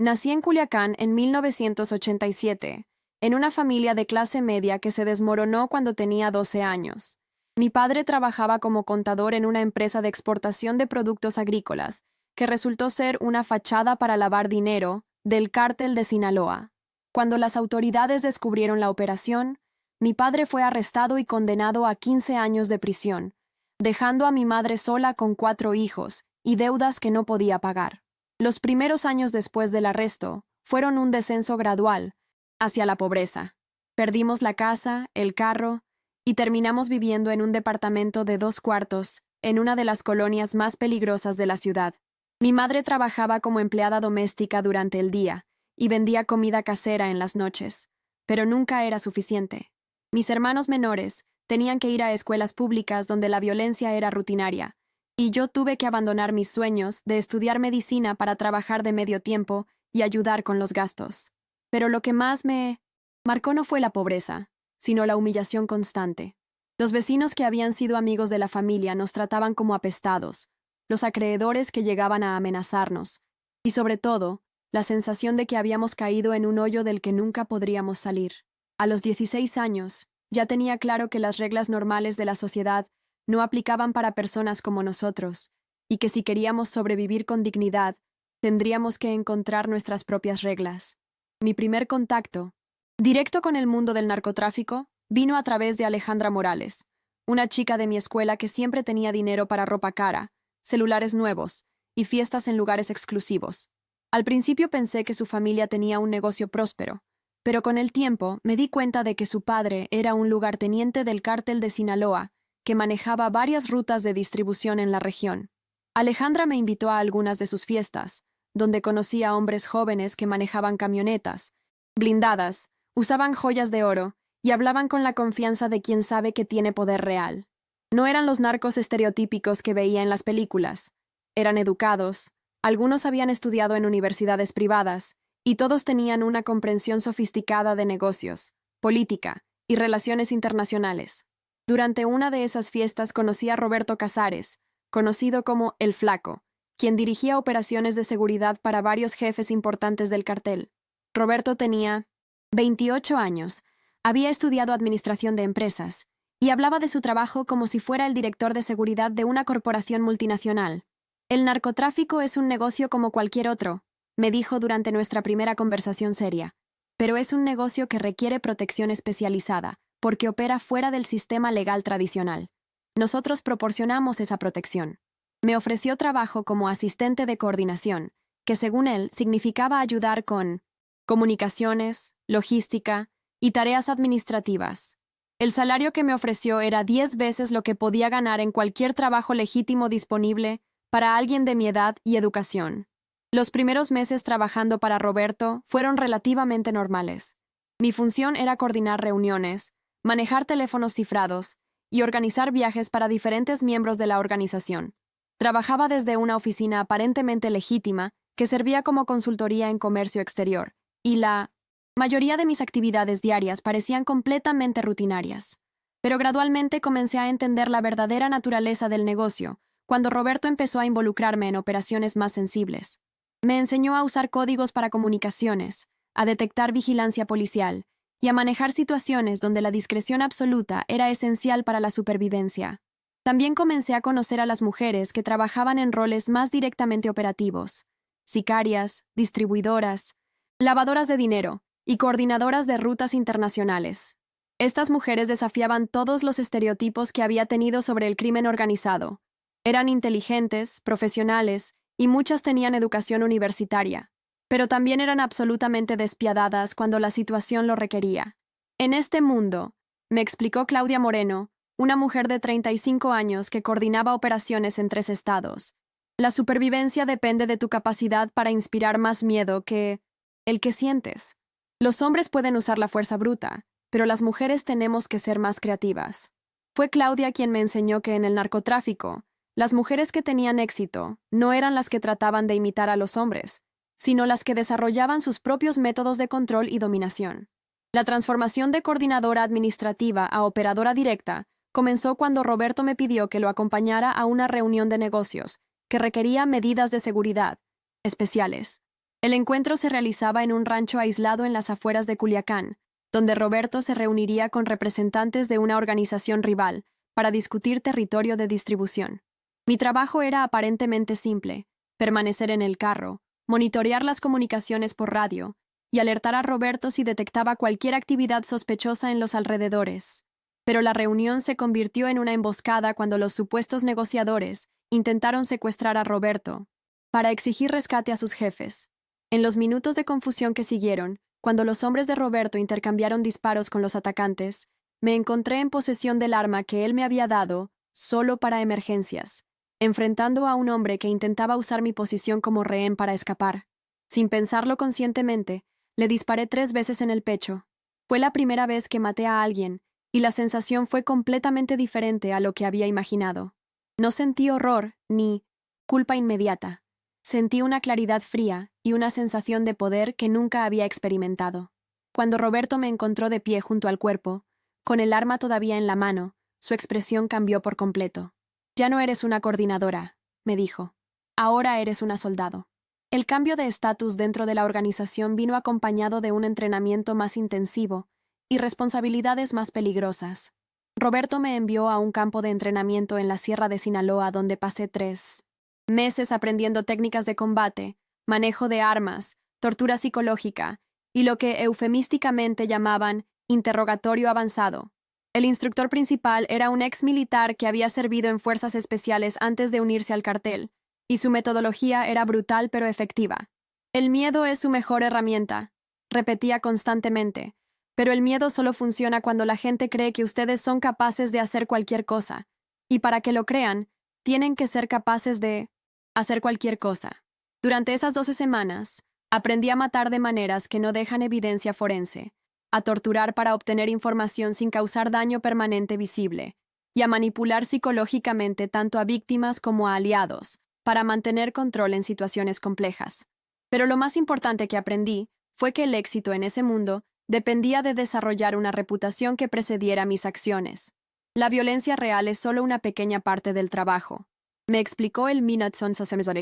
Nací en Culiacán en 1987, en una familia de clase media que se desmoronó cuando tenía 12 años. Mi padre trabajaba como contador en una empresa de exportación de productos agrícolas, que resultó ser una fachada para lavar dinero del cártel de Sinaloa. Cuando las autoridades descubrieron la operación, mi padre fue arrestado y condenado a 15 años de prisión, dejando a mi madre sola con 4 hijos y deudas que no podía pagar. Los primeros años después del arresto fueron un descenso gradual hacia la pobreza. Perdimos la casa, el carro, y terminamos viviendo en un departamento de 2 cuartos en una de las colonias más peligrosas de la ciudad. Mi madre trabajaba como empleada doméstica durante el día y vendía comida casera en las noches, pero nunca era suficiente. Mis hermanos menores tenían que ir a escuelas públicas donde la violencia era rutinaria, y yo tuve que abandonar mis sueños de estudiar medicina para trabajar de medio tiempo y ayudar con los gastos. Pero lo que más me marcó no fue la pobreza, sino la humillación constante. Los vecinos que habían sido amigos de la familia nos trataban como apestados, los acreedores que llegaban a amenazarnos, y sobre todo, la sensación de que habíamos caído en un hoyo del que nunca podríamos salir. A los 16 años, ya tenía claro que las reglas normales de la sociedad no aplicaban para personas como nosotros, y que si queríamos sobrevivir con dignidad, tendríamos que encontrar nuestras propias reglas. Mi primer contacto, directo con el mundo del narcotráfico, vino a través de Alejandra Morales, una chica de mi escuela que siempre tenía dinero para ropa cara, celulares nuevos y fiestas en lugares exclusivos. Al principio pensé que su familia tenía un negocio próspero, pero con el tiempo me di cuenta de que su padre era un lugarteniente del cártel de Sinaloa que manejaba varias rutas de distribución en la región. Alejandra me invitó a algunas de sus fiestas, donde conocí a hombres jóvenes que manejaban camionetas blindadas, usaban joyas de oro y hablaban con la confianza de quien sabe que tiene poder real. No eran los narcos estereotípicos que veía en las películas. Eran educados, algunos habían estudiado en universidades privadas, y todos tenían una comprensión sofisticada de negocios, política y relaciones internacionales. Durante una de esas fiestas conocí a Roberto Casares, conocido como El Flaco, quien dirigía operaciones de seguridad para varios jefes importantes del cartel. Roberto tenía 28 años, había estudiado administración de empresas, y hablaba de su trabajo como si fuera el director de seguridad de una corporación multinacional. El narcotráfico es un negocio como cualquier otro, me dijo durante nuestra primera conversación seria, pero es un negocio que requiere protección especializada, porque opera fuera del sistema legal tradicional. Nosotros proporcionamos esa protección. Me ofreció trabajo como asistente de coordinación, que según él significaba ayudar con comunicaciones, logística y tareas administrativas. El salario que me ofreció era 10 veces lo que podía ganar en cualquier trabajo legítimo disponible para alguien de mi edad y educación. Los primeros meses trabajando para Roberto fueron relativamente normales. Mi función era coordinar reuniones, manejar teléfonos cifrados y organizar viajes para diferentes miembros de la organización. Trabajaba desde una oficina aparentemente legítima que servía como consultoría en comercio exterior, y la mayoría de mis actividades diarias parecían completamente rutinarias. Pero gradualmente comencé a entender la verdadera naturaleza del negocio cuando Roberto empezó a involucrarme en operaciones más sensibles. Me enseñó a usar códigos para comunicaciones, a detectar vigilancia policial y a manejar situaciones donde la discreción absoluta era esencial para la supervivencia. También comencé a conocer a las mujeres que trabajaban en roles más directamente operativos: sicarias, distribuidoras, lavadoras de dinero y coordinadoras de rutas internacionales. Estas mujeres desafiaban todos los estereotipos que había tenido sobre el crimen organizado. Eran inteligentes, profesionales, y muchas tenían educación universitaria, pero también eran absolutamente despiadadas cuando la situación lo requería. En este mundo, me explicó Claudia Moreno, una mujer de 35 años que coordinaba operaciones en 3 estados, la supervivencia depende de tu capacidad para inspirar más miedo que el que sientes. Los hombres pueden usar la fuerza bruta, pero las mujeres tenemos que ser más creativas. Fue Claudia quien me enseñó que en el narcotráfico, las mujeres que tenían éxito no eran las que trataban de imitar a los hombres, sino las que desarrollaban sus propios métodos de control y dominación. La transformación de coordinadora administrativa a operadora directa comenzó cuando Roberto me pidió que lo acompañara a una reunión de negocios que requería medidas de seguridad especiales. El encuentro se realizaba en un rancho aislado en las afueras de Culiacán, donde Roberto se reuniría con representantes de una organización rival para discutir territorio de distribución. Mi trabajo era aparentemente simple: permanecer en el carro, monitorear las comunicaciones por radio y alertar a Roberto si detectaba cualquier actividad sospechosa en los alrededores. Pero la reunión se convirtió en una emboscada cuando los supuestos negociadores intentaron secuestrar a Roberto para exigir rescate a sus jefes. En los minutos de confusión que siguieron, cuando los hombres de Roberto intercambiaron disparos con los atacantes, me encontré en posesión del arma que él me había dado solo para emergencias, enfrentando a un hombre que intentaba usar mi posición como rehén para escapar. Sin pensarlo conscientemente, le disparé 3 veces en el pecho. Fue la primera vez que maté a alguien, y la sensación fue completamente diferente a lo que había imaginado. No sentí horror ni culpa inmediata. Sentí una claridad fría y una sensación de poder que nunca había experimentado. Cuando Roberto me encontró de pie junto al cuerpo, con el arma todavía en la mano, su expresión cambió por completo. «Ya no eres una coordinadora», me dijo. «Ahora eres una soldado». El cambio de estatus dentro de la organización vino acompañado de un entrenamiento más intensivo y responsabilidades más peligrosas. Roberto me envió a un campo de entrenamiento en la Sierra de Sinaloa, donde pasé 3 meses aprendiendo técnicas de combate, manejo de armas, tortura psicológica y lo que eufemísticamente llamaban interrogatorio avanzado. El instructor principal era un ex militar que había servido en fuerzas especiales antes de unirse al cartel, y su metodología era brutal pero efectiva. «El miedo es su mejor herramienta», repetía constantemente, «pero el miedo solo funciona cuando la gente cree que ustedes son capaces de hacer cualquier cosa, y para que lo crean, tienen que ser capaces de hacer cualquier cosa». Durante esas 12 semanas, aprendí a matar de maneras que no dejan evidencia forense, a torturar para obtener información sin causar daño permanente visible, y a manipular psicológicamente tanto a víctimas como a aliados, para mantener control en situaciones complejas. Pero lo más importante que aprendí fue que el éxito en ese mundo dependía de desarrollar una reputación que precediera mis acciones. La violencia real es solo una pequeña parte del trabajo, me explicó el Minotson Sosemesore,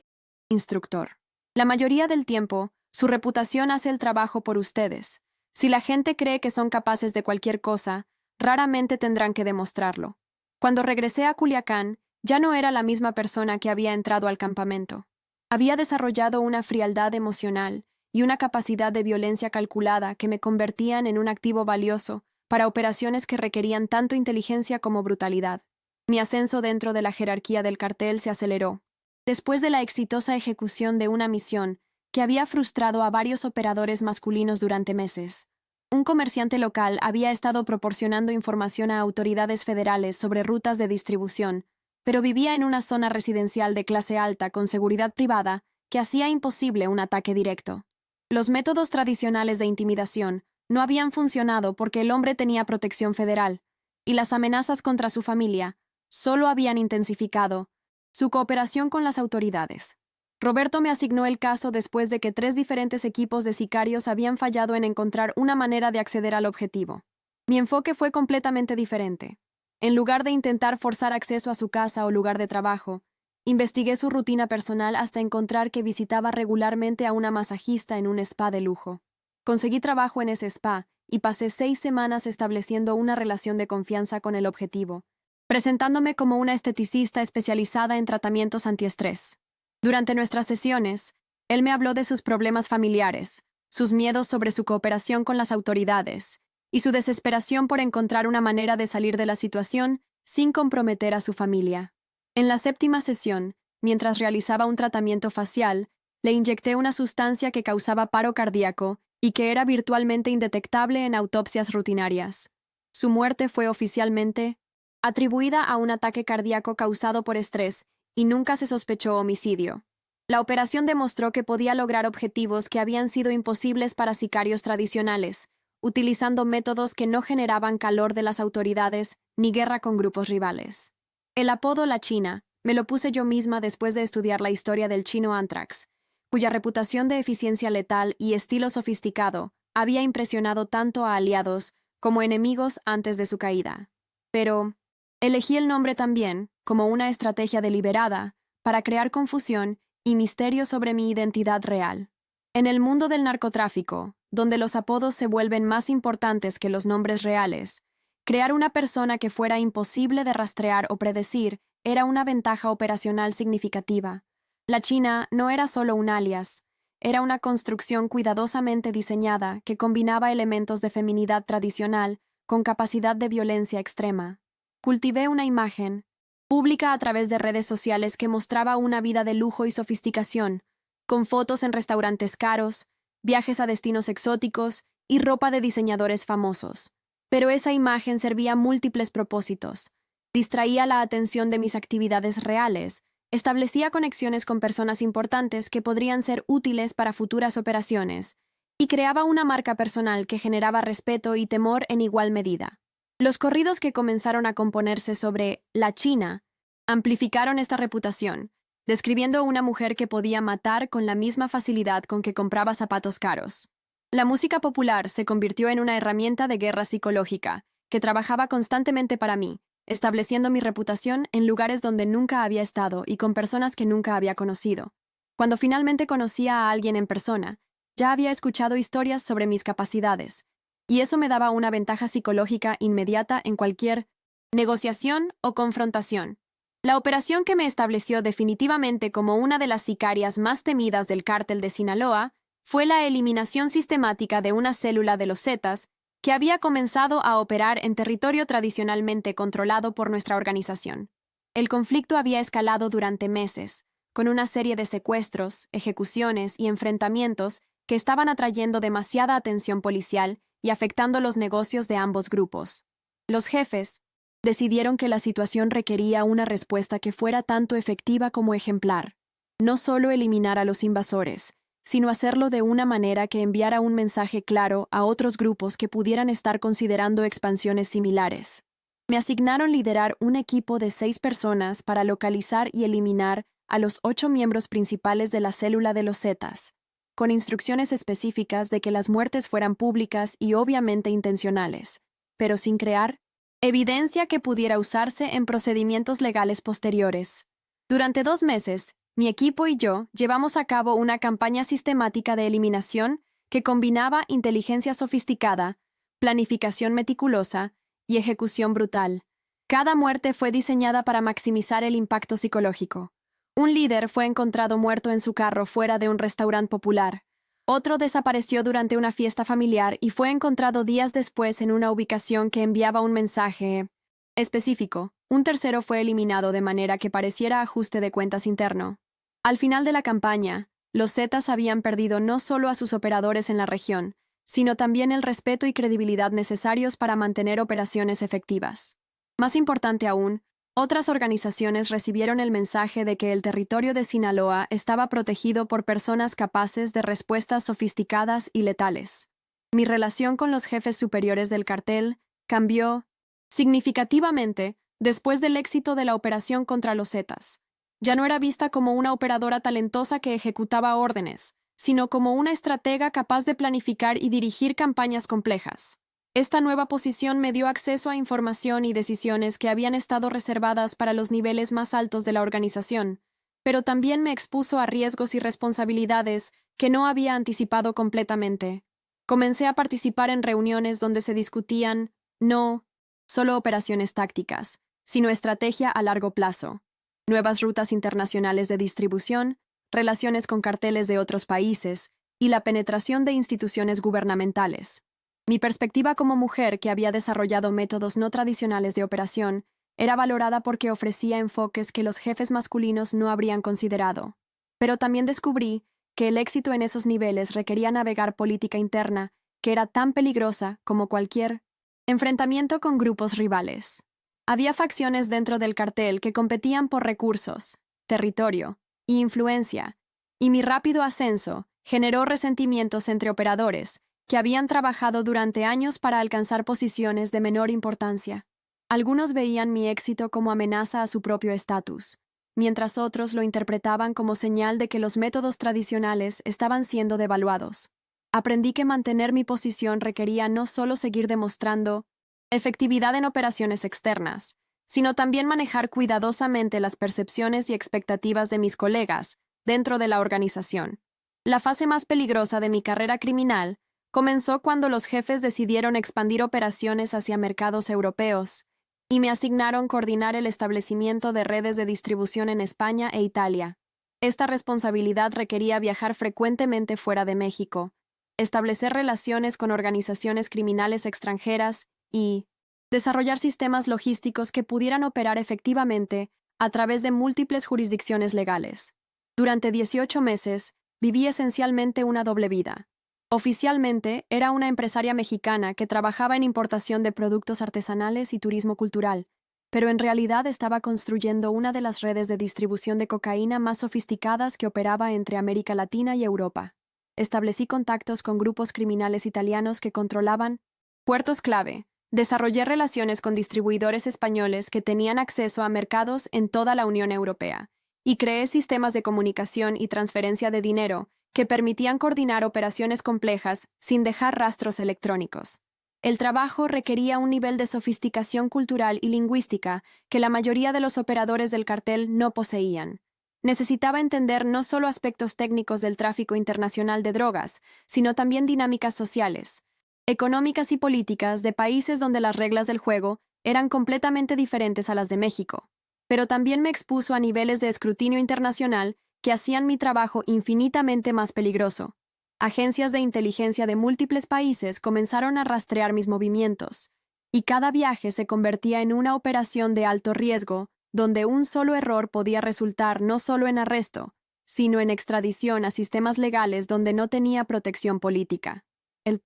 instructor. La mayoría del tiempo, su reputación hace el trabajo por ustedes. Si la gente cree que son capaces de cualquier cosa, raramente tendrán que demostrarlo. Cuando regresé a Culiacán, ya no era la misma persona que había entrado al campamento. Había desarrollado una frialdad emocional y una capacidad de violencia calculada que me convertían en un activo valioso para operaciones que requerían tanto inteligencia como brutalidad. Mi ascenso dentro de la jerarquía del cartel se aceleró. Después de la exitosa ejecución de una misión que había frustrado a varios operadores masculinos durante meses, un comerciante local había estado proporcionando información a autoridades federales sobre rutas de distribución, pero vivía en una zona residencial de clase alta con seguridad privada que hacía imposible un ataque directo. Los métodos tradicionales de intimidación no habían funcionado porque el hombre tenía protección federal, y las amenazas contra su familia solo habían intensificado su cooperación con las autoridades. Roberto me asignó el caso después de que 3 diferentes equipos de sicarios habían fallado en encontrar una manera de acceder al objetivo. Mi enfoque fue completamente diferente. En lugar de intentar forzar acceso a su casa o lugar de trabajo, investigué su rutina personal hasta encontrar que visitaba regularmente a una masajista en un spa de lujo. Conseguí trabajo en ese spa y pasé 6 semanas estableciendo una relación de confianza con el objetivo, presentándome como una esteticista especializada en tratamientos antiestrés. Durante nuestras sesiones, él me habló de sus problemas familiares, sus miedos sobre su cooperación con las autoridades y su desesperación por encontrar una manera de salir de la situación sin comprometer a su familia. En la 7ª sesión, mientras realizaba un tratamiento facial, le inyecté una sustancia que causaba paro cardíaco y que era virtualmente indetectable en autopsias rutinarias. Su muerte fue oficialmente atribuida a un ataque cardíaco causado por estrés y nunca se sospechó homicidio. La operación demostró que podía lograr objetivos que habían sido imposibles para sicarios tradicionales, utilizando métodos que no generaban calor de las autoridades ni guerra con grupos rivales. El apodo La China me lo puse yo misma después de estudiar la historia del chino Anthrax, cuya reputación de eficiencia letal y estilo sofisticado había impresionado tanto a aliados como enemigos antes de su caída. Pero elegí el nombre también como una estrategia deliberada para crear confusión y misterio sobre mi identidad real. En el mundo del narcotráfico, donde los apodos se vuelven más importantes que los nombres reales, crear una persona que fuera imposible de rastrear o predecir era una ventaja operacional significativa. La China no era solo un alias, era una construcción cuidadosamente diseñada que combinaba elementos de feminidad tradicional con capacidad de violencia extrema. Cultivé una imagen pública a través de redes sociales que mostraba una vida de lujo y sofisticación, con fotos en restaurantes caros, viajes a destinos exóticos y ropa de diseñadores famosos. Pero esa imagen servía a múltiples propósitos. Distraía la atención de mis actividades reales, establecía conexiones con personas importantes que podrían ser útiles para futuras operaciones, y creaba una marca personal que generaba respeto y temor en igual medida. Los corridos que comenzaron a componerse sobre la China amplificaron esta reputación, describiendo a una mujer que podía matar con la misma facilidad con que compraba zapatos caros. La música popular se convirtió en una herramienta de guerra psicológica, que trabajaba constantemente para mí, estableciendo mi reputación en lugares donde nunca había estado y con personas que nunca había conocido. Cuando finalmente conocía a alguien en persona, ya había escuchado historias sobre mis capacidades, y eso me daba una ventaja psicológica inmediata en cualquier negociación o confrontación. La operación que me estableció definitivamente como una de las sicarias más temidas del cártel de Sinaloa fue la eliminación sistemática de una célula de los Zetas que había comenzado a operar en territorio tradicionalmente controlado por nuestra organización. El conflicto había escalado durante meses, con una serie de secuestros, ejecuciones y enfrentamientos que estaban atrayendo demasiada atención policial y afectando los negocios de ambos grupos. Los jefes decidieron que la situación requería una respuesta que fuera tanto efectiva como ejemplar. No solo eliminar a los invasores, sino hacerlo de una manera que enviara un mensaje claro a otros grupos que pudieran estar considerando expansiones similares. Me asignaron liderar un equipo de 6 personas para localizar y eliminar a los 8 miembros principales de la célula de los Zetas, con instrucciones específicas de que las muertes fueran públicas y obviamente intencionales, pero sin crear evidencia que pudiera usarse en procedimientos legales posteriores. Durante 2 meses, mi equipo y yo llevamos a cabo una campaña sistemática de eliminación que combinaba inteligencia sofisticada, planificación meticulosa y ejecución brutal. Cada muerte fue diseñada para maximizar el impacto psicológico. Un líder fue encontrado muerto en su carro fuera de un restaurante popular. Otro desapareció durante una fiesta familiar y fue encontrado días después en una ubicación que enviaba un mensaje específico. Un tercero fue eliminado de manera que pareciera ajuste de cuentas interno. Al final de la campaña, los Zetas habían perdido no solo a sus operadores en la región, sino también el respeto y credibilidad necesarios para mantener operaciones efectivas. Más importante aún, otras organizaciones recibieron el mensaje de que el territorio de Sinaloa estaba protegido por personas capaces de respuestas sofisticadas y letales. Mi relación con los jefes superiores del cartel cambió significativamente después del éxito de la operación contra los Zetas. Ya no era vista como una operadora talentosa que ejecutaba órdenes, sino como una estratega capaz de planificar y dirigir campañas complejas. Esta nueva posición me dio acceso a información y decisiones que habían estado reservadas para los niveles más altos de la organización, pero también me expuso a riesgos y responsabilidades que no había anticipado completamente. Comencé a participar en reuniones donde se discutían, no solo operaciones tácticas, sino estrategia a largo plazo, nuevas rutas internacionales de distribución, relaciones con carteles de otros países y la penetración de instituciones gubernamentales. Mi perspectiva como mujer que había desarrollado métodos no tradicionales de operación era valorada porque ofrecía enfoques que los jefes masculinos no habrían considerado. Pero también descubrí que el éxito en esos niveles requería navegar política interna que era tan peligrosa como cualquier enfrentamiento con grupos rivales. Había facciones dentro del cartel que competían por recursos, territorio y influencia, y mi rápido ascenso generó resentimientos entre operadores que habían trabajado durante años para alcanzar posiciones de menor importancia. Algunos veían mi éxito como amenaza a su propio estatus, mientras otros lo interpretaban como señal de que los métodos tradicionales estaban siendo devaluados. Aprendí que mantener mi posición requería no solo seguir demostrando efectividad en operaciones externas, sino también manejar cuidadosamente las percepciones y expectativas de mis colegas dentro de la organización. La fase más peligrosa de mi carrera criminal comenzó cuando los jefes decidieron expandir operaciones hacia mercados europeos y me asignaron coordinar el establecimiento de redes de distribución en España e Italia. Esta responsabilidad requería viajar frecuentemente fuera de México, establecer relaciones con organizaciones criminales extranjeras y desarrollar sistemas logísticos que pudieran operar efectivamente a través de múltiples jurisdicciones legales. Durante 18 meses, viví esencialmente una doble vida. Oficialmente, era una empresaria mexicana que trabajaba en importación de productos artesanales y turismo cultural, pero en realidad estaba construyendo una de las redes de distribución de cocaína más sofisticadas que operaba entre América Latina y Europa. Establecí contactos con grupos criminales italianos que controlaban puertos clave. Desarrollé relaciones con distribuidores españoles que tenían acceso a mercados en toda la Unión Europea, y creé sistemas de comunicación y transferencia de dinero que permitían coordinar operaciones complejas sin dejar rastros electrónicos. El trabajo requería un nivel de sofisticación cultural y lingüística que la mayoría de los operadores del cartel no poseían. Necesitaba entender no solo aspectos técnicos del tráfico internacional de drogas, sino también dinámicas sociales, económicas y políticas de países donde las reglas del juego eran completamente diferentes a las de México. Pero también me expuso a niveles de escrutinio internacional que hacían mi trabajo infinitamente más peligroso. Agencias de inteligencia de múltiples países comenzaron a rastrear mis movimientos, y cada viaje se convertía en una operación de alto riesgo, donde un solo error podía resultar no solo en arresto, sino en extradición a sistemas legales donde no tenía protección política. El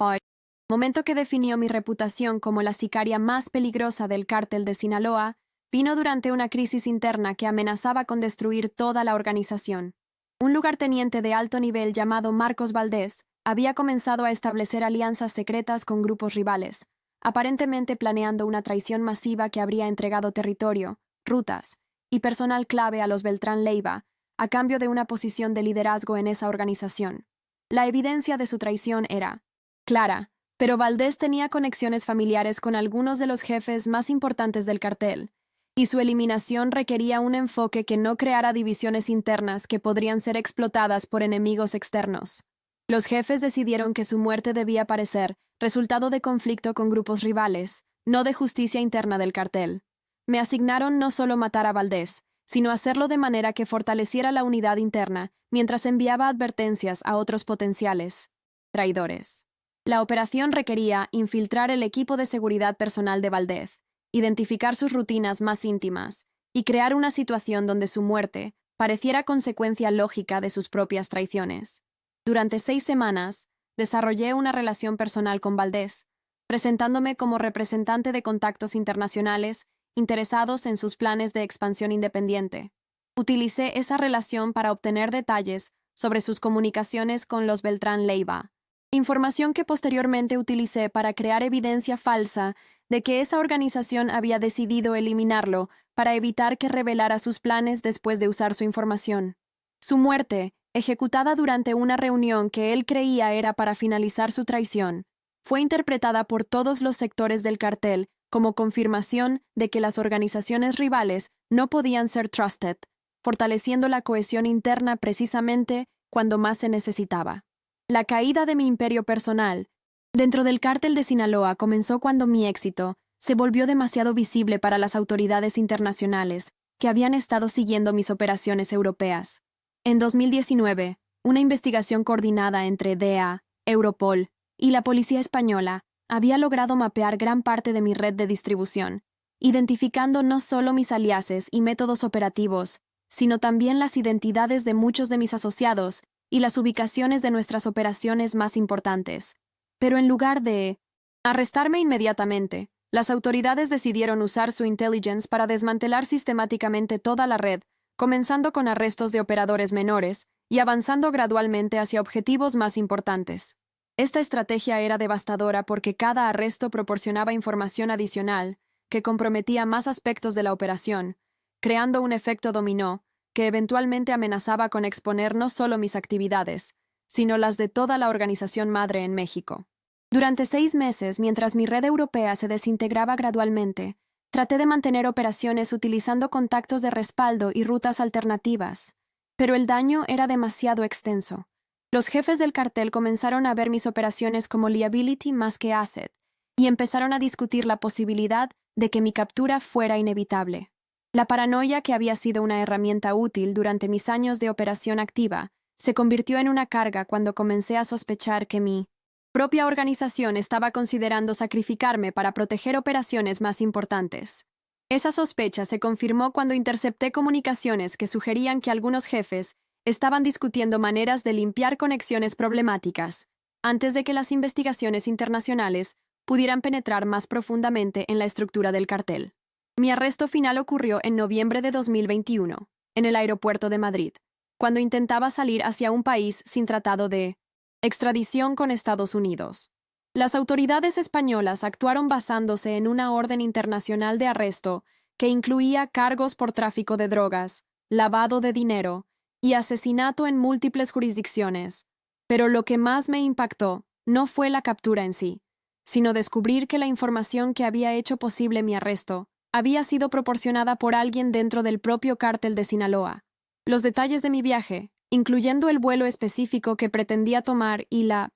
momento que definió mi reputación como la sicaria más peligrosa del cártel de Sinaloa vino durante una crisis interna que amenazaba con destruir toda la organización. Un lugarteniente de alto nivel llamado Marcos Valdés había comenzado a establecer alianzas secretas con grupos rivales, aparentemente planeando una traición masiva que habría entregado territorio, rutas y personal clave a los Beltrán Leiva, a cambio de una posición de liderazgo en esa organización. La evidencia de su traición era clara, pero Valdés tenía conexiones familiares con algunos de los jefes más importantes del cartel, y su eliminación requería un enfoque que no creara divisiones internas que podrían ser explotadas por enemigos externos. Los jefes decidieron que su muerte debía parecer resultado de conflicto con grupos rivales, no de justicia interna del cartel. Me asignaron no solo matar a Valdés, sino hacerlo de manera que fortaleciera la unidad interna mientras enviaba advertencias a otros potenciales traidores. La operación requería infiltrar el equipo de seguridad personal de Valdés, identificar sus rutinas más íntimas y crear una situación donde su muerte pareciera consecuencia lógica de sus propias traiciones. Durante 6 semanas, desarrollé una relación personal con Valdés, presentándome como representante de contactos internacionales interesados en sus planes de expansión independiente. Utilicé esa relación para obtener detalles sobre sus comunicaciones con los Beltrán Leiva, información que posteriormente utilicé para crear evidencia falsa de que esa organización había decidido eliminarlo para evitar que revelara sus planes después de usar su información. Su muerte, ejecutada durante una reunión que él creía era para finalizar su traición, fue interpretada por todos los sectores del cartel como confirmación de que las organizaciones rivales no podían ser trusted, fortaleciendo la cohesión interna precisamente cuando más se necesitaba. La caída de mi imperio personal dentro del cártel de Sinaloa comenzó cuando mi éxito se volvió demasiado visible para las autoridades internacionales que habían estado siguiendo mis operaciones europeas. En 2019, una investigación coordinada entre DEA, Europol y la policía española había logrado mapear gran parte de mi red de distribución, identificando no solo mis aliases y métodos operativos, sino también las identidades de muchos de mis asociados y las ubicaciones de nuestras operaciones más importantes. Pero en lugar de arrestarme inmediatamente, las autoridades decidieron usar su intelligence para desmantelar sistemáticamente toda la red, comenzando con arrestos de operadores menores y avanzando gradualmente hacia objetivos más importantes. Esta estrategia era devastadora porque cada arresto proporcionaba información adicional que comprometía más aspectos de la operación, creando un efecto dominó que eventualmente amenazaba con exponer no solo mis actividades, sino las de toda la organización madre en México. Durante 6 meses, mientras mi red europea se desintegraba gradualmente, traté de mantener operaciones utilizando contactos de respaldo y rutas alternativas, pero el daño era demasiado extenso. Los jefes del cartel comenzaron a ver mis operaciones como liability más que asset, y empezaron a discutir la posibilidad de que mi captura fuera inevitable. La paranoia, que había sido una herramienta útil durante mis años de operación activa, se convirtió en una carga cuando comencé a sospechar que mi propia organización estaba considerando sacrificarme para proteger operaciones más importantes. Esa sospecha se confirmó cuando intercepté comunicaciones que sugerían que algunos jefes estaban discutiendo maneras de limpiar conexiones problemáticas antes de que las investigaciones internacionales pudieran penetrar más profundamente en la estructura del cartel. Mi arresto final ocurrió en noviembre de 2021, en el aeropuerto de Madrid, cuando intentaba salir hacia un país sin tratado de extradición con Estados Unidos. Las autoridades españolas actuaron basándose en una orden internacional de arresto que incluía cargos por tráfico de drogas, lavado de dinero y asesinato en múltiples jurisdicciones. Pero lo que más me impactó no fue la captura en sí, sino descubrir que la información que había hecho posible mi arresto había sido proporcionada por alguien dentro del propio cártel de Sinaloa. Los detalles de mi viaje, incluyendo el vuelo específico que pretendía tomar y la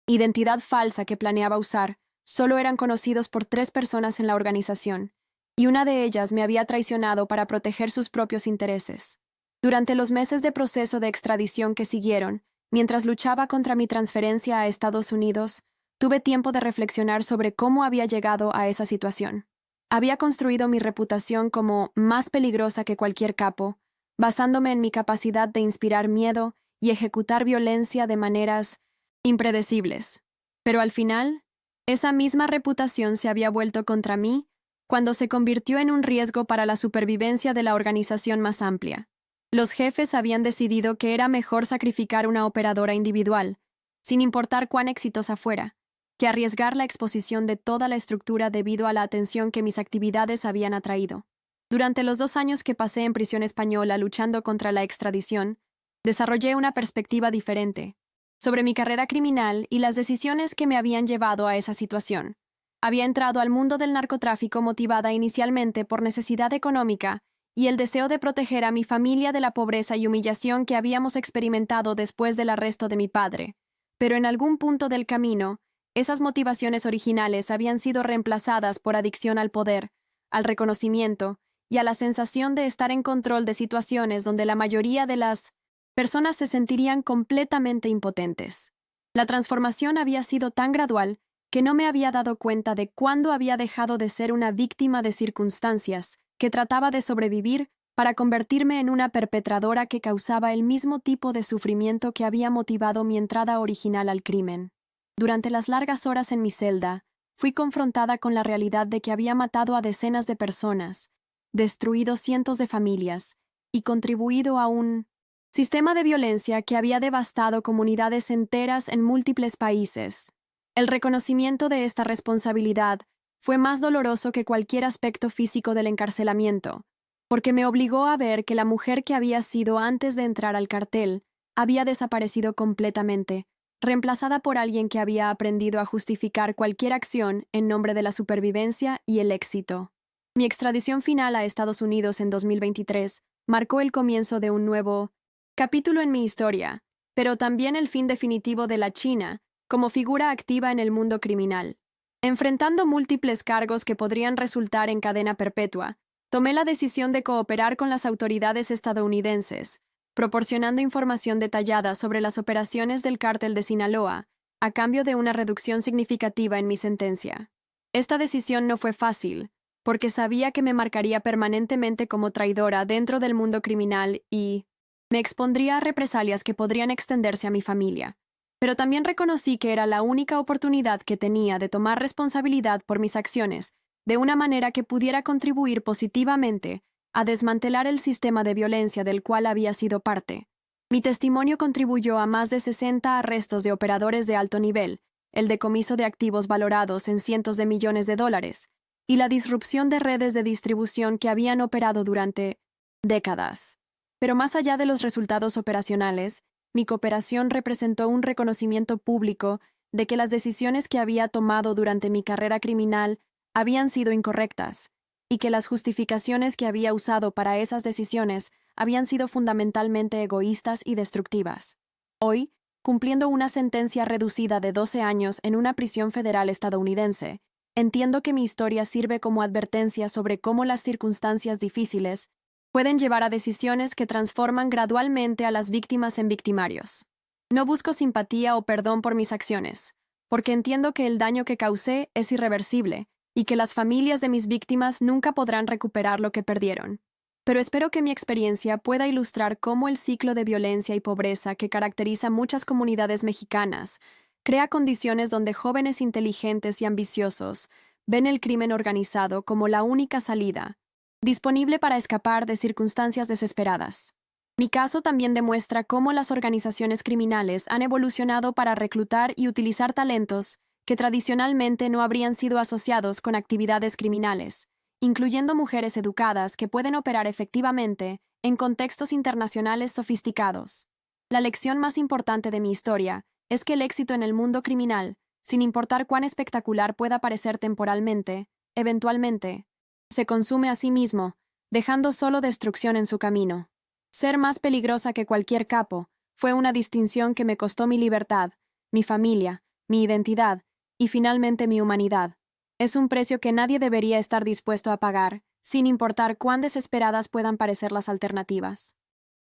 identidad falsa que planeaba usar, solo eran conocidos por 3 personas en la organización, y una de ellas me había traicionado para proteger sus propios intereses. Durante los meses de proceso de extradición que siguieron, mientras luchaba contra mi transferencia a Estados Unidos, tuve tiempo de reflexionar sobre cómo había llegado a esa situación. Había construido mi reputación como más peligrosa que cualquier capo, basándome en mi capacidad de inspirar miedo y ejecutar violencia de maneras impredecibles. Pero al final, esa misma reputación se había vuelto contra mí cuando se convirtió en un riesgo para la supervivencia de la organización más amplia. Los jefes habían decidido que era mejor sacrificar una operadora individual, sin importar cuán exitosa fuera, que arriesgar la exposición de toda la estructura debido a la atención que mis actividades habían atraído. Durante los 2 años que pasé en prisión española luchando contra la extradición, desarrollé una perspectiva diferente sobre mi carrera criminal y las decisiones que me habían llevado a esa situación. Había entrado al mundo del narcotráfico motivada inicialmente por necesidad económica y el deseo de proteger a mi familia de la pobreza y humillación que habíamos experimentado después del arresto de mi padre. Pero en algún punto del camino, esas motivaciones originales habían sido reemplazadas por adicción al poder, al reconocimiento y a la sensación de estar en control de situaciones donde la mayoría de las personas se sentirían completamente impotentes. La transformación había sido tan gradual que no me había dado cuenta de cuándo había dejado de ser una víctima de circunstancias que trataba de sobrevivir para convertirme en una perpetradora que causaba el mismo tipo de sufrimiento que había motivado mi entrada original al crimen. Durante las largas horas en mi celda, fui confrontada con la realidad de que había matado a decenas de personas, destruido cientos de familias y contribuido a un sistema de violencia que había devastado comunidades enteras en múltiples países. El reconocimiento de esta responsabilidad fue más doloroso que cualquier aspecto físico del encarcelamiento, porque me obligó a ver que la mujer que había sido antes de entrar al cartel había desaparecido completamente, reemplazada por alguien que había aprendido a justificar cualquier acción en nombre de la supervivencia y el éxito. Mi extradición final a Estados Unidos en 2023 marcó el comienzo de un nuevo capítulo en mi historia, pero también el fin definitivo de la China como figura activa en el mundo criminal. Enfrentando múltiples cargos que podrían resultar en cadena perpetua, tomé la decisión de cooperar con las autoridades estadounidenses, proporcionando información detallada sobre las operaciones del cártel de Sinaloa, a cambio de una reducción significativa en mi sentencia. Esta decisión no fue fácil, porque sabía que me marcaría permanentemente como traidora dentro del mundo criminal y me expondría a represalias que podrían extenderse a mi familia. Pero también reconocí que era la única oportunidad que tenía de tomar responsabilidad por mis acciones, de una manera que pudiera contribuir positivamente a desmantelar el sistema de violencia del cual había sido parte. Mi testimonio contribuyó a más de 60 arrestos de operadores de alto nivel, el decomiso de activos valorados en cientos de millones de dólares, y la disrupción de redes de distribución que habían operado durante décadas. Pero más allá de los resultados operacionales, mi cooperación representó un reconocimiento público de que las decisiones que había tomado durante mi carrera criminal habían sido incorrectas, y que las justificaciones que había usado para esas decisiones habían sido fundamentalmente egoístas y destructivas. Hoy, cumpliendo una sentencia reducida de 12 años en una prisión federal estadounidense. Entiendo que mi historia sirve como advertencia sobre cómo las circunstancias difíciles pueden llevar a decisiones que transforman gradualmente a las víctimas en victimarios. No busco simpatía o perdón por mis acciones, porque entiendo que el daño que causé es irreversible y que las familias de mis víctimas nunca podrán recuperar lo que perdieron. Pero espero que mi experiencia pueda ilustrar cómo el ciclo de violencia y pobreza que caracteriza muchas comunidades mexicanas crea condiciones donde jóvenes inteligentes y ambiciosos ven el crimen organizado como la única salida, disponible para escapar de circunstancias desesperadas. Mi caso también demuestra cómo las organizaciones criminales han evolucionado para reclutar y utilizar talentos que tradicionalmente no habrían sido asociados con actividades criminales, incluyendo mujeres educadas que pueden operar efectivamente en contextos internacionales sofisticados. La lección más importante de mi historia es que el éxito en el mundo criminal, sin importar cuán espectacular pueda parecer temporalmente, eventualmente, se consume a sí mismo, dejando solo destrucción en su camino. Ser más peligrosa que cualquier capo fue una distinción que me costó mi libertad, mi familia, mi identidad y finalmente mi humanidad. Es un precio que nadie debería estar dispuesto a pagar, sin importar cuán desesperadas puedan parecer las alternativas.